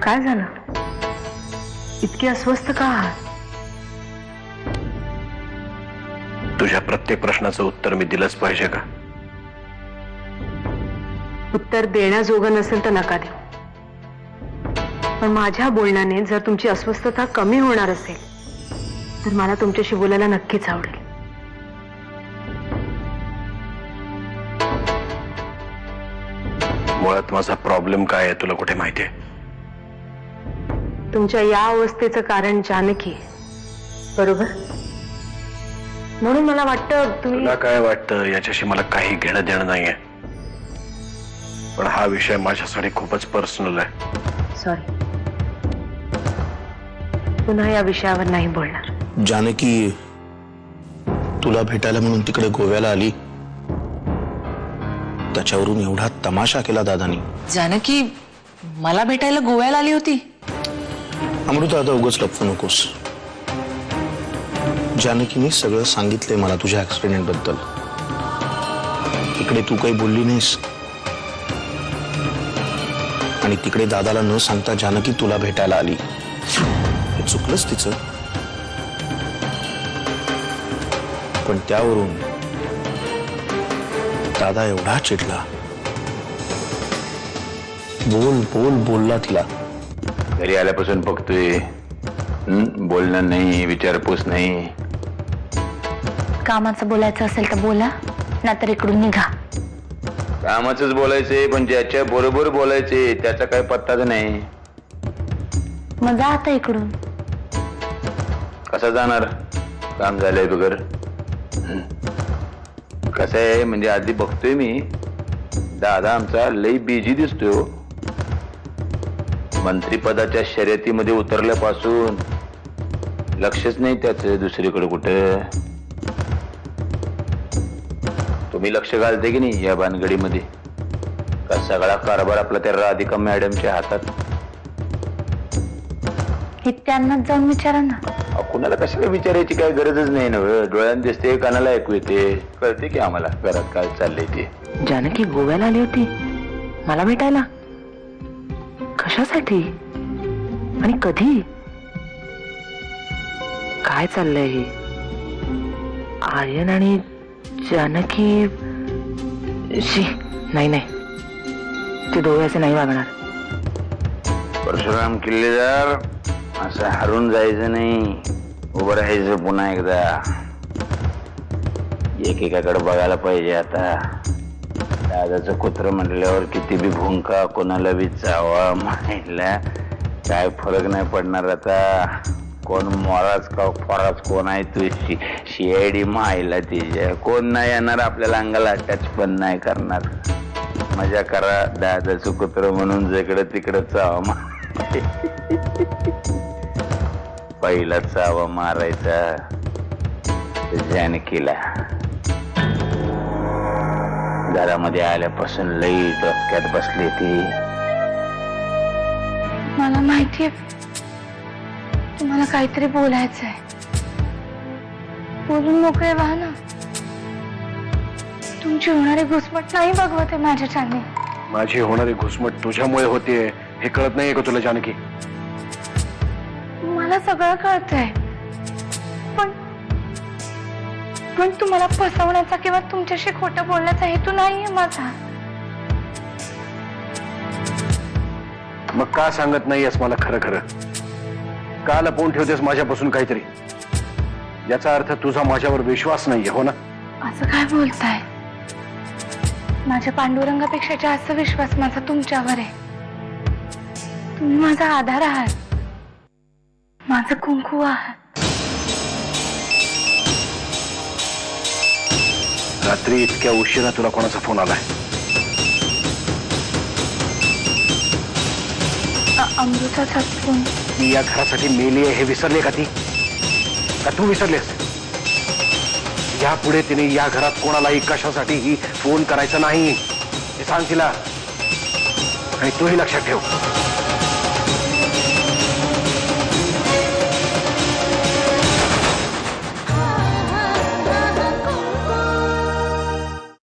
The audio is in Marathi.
काय झालं? इतकी अस्वस्थ का आहात? तुझ्या प्रत्येक प्रश्नाचं उत्तर मी दिलंच पाहिजे का? उत्तर देण्याजोगं नसेल तर नका देऊ, पण माझ्या बोलण्याने जर तुमची अस्वस्थता कमी होणार असेल तर मला तुमच्याशी बोलायला नक्कीच आवडेल. मुळात माझा प्रॉब्लेम काय आहे तुला कुठे माहितीये? तुमच्या या अवस्थेचं कारण जानकी, बरोबर? म्हणून मला वाटतं तुला काय वाटतं याच्याशी मला काही घेणं देणं नाहीये, पण हा विषय माझ्यासाठी खूपच पर्सनल आहे. सॉरी, पुन्हा या विषयावर नाही बोलणार. जानकी तुला भेटायला म्हणून तिकडे गोव्याला आली, त्याच्यावरून एवढा तमाशा केला दादानी. जानकी मला भेटायला गोव्याला आली होती? अमृता, आता उगाच लपवू नकोस. जानकीने सगळं सांगितलंय मला तुझ्या ऍक्सिडेंट बद्दल. इकडे तू काही बोलली नाहीस आणि तिकडे दादाला न सांगता जानकी तुला भेटायला आली. हे चुकलंच तिचं, पण त्यावरून दादा एवढा चिडला, बोल बोल बोलला तिला. घरी आल्यापासून बघतोय, बोलणं नाही, विचारपूस नाही. कामाचं बोलायचं असेल तर बोला, नाहीतर इकडून निघा. कामाचंच बोलायचंय, पण ज्याच्या बरोबर बोलायचे त्याचा काय पत्ताच नाही. मग जा आता इकडून. कसा जाणार? काम झालंय बगर. कसं आहे म्हणजे आधी बघतोय मी, दादा आमचा लई बिझी दिसतोय. मंत्रिपदाच्या शर्यतीमध्ये उतरल्यापासून लक्षच नाही त्याचं दुसरीकडे कुठं. तुम्ही लक्ष घालते की नाही या भानगडीमध्ये? का सगळा कारभार आपला त्या राधिका मॅडमच्या हातात? हे त्यांनाच जाऊन विचारा ना. कुणाला कशाला विचारायची काय गरजच नाही ना. डोळ्यात दिसते, कानाला ऐकू येते, कळते की आम्हाला घरात काय चाललंय ते. जानकी गोव्याला आली होती मला भेटायला? कशासाठी आणि कधी? काय चाललंय हे? आर्यन आणि जानकी नाही नाही, ते डोळ्याचे नाही वागणार. परशुराम किल्लेदार, असं हरून जायचं नाही, उभं राहायचं पुन्हा एकदा. एकेकाकडे बघायला पाहिजे. आता दादाचं कुत्र म्हटल्यावर किती बी भुंका, कोणाला बी चावा, मायला काय फरक नाही पडणार. आता कोण मोराच का फराच कोण आहे तू शिआयडी मायला तिच्या कोण नाही येणार, आपल्याला अंगाला अटॅच पण नाही करणार. मजा करा, दादाचं कुत्र म्हणून जिकडं तिकडं चावा. पहिला चावा मारायचा जानकीला. घरामध्ये आल्यापासून लई डोक्यात बसली ती. मला माहितीये तुम्हाला काहीतरी बोलायचंय. बोलून मोकळे व्हा ना. तुमची होणारी घुसमट नाही बघवत आहे माझ्याच्याने. माझी होणारी घुसमट तुझ्यामुळे होतीये हे कळत नाहीये का तुला जानकी? मला सगळं कळतंय, पण तुम्हाला फसवण्याचा किंवा तुमच्याशी खोटं बोलण्याचा हेतू नाहीये माझा. मग का सांगत नाहीयेस मला खरं खरं? का लपवून ठेवतेस माझ्यापासून काहीतरी? याचा अर्थ तुझा माझ्यावर विश्वास नाहीये, हो ना? असं काय बोलताय? माझ्या पांडुरंगापेक्षा जास्त विश्वास माझा तुमच्यावर आहे. तुम्ही माझा आधार आहात, माझं कुंकू आहात. रात्री इतक्या उशिरा तुला कोणाचा फोन आलाय? अमृताचा फोन. मी या घरासाठी मेली आहे हे विसरले का ती? का तू विसरलेस? यापुढे तिने या घरात कोणालाही कशासाठीही फोन करायचा नाही हे सांग तिला, आणि तूही लक्षात ठेव.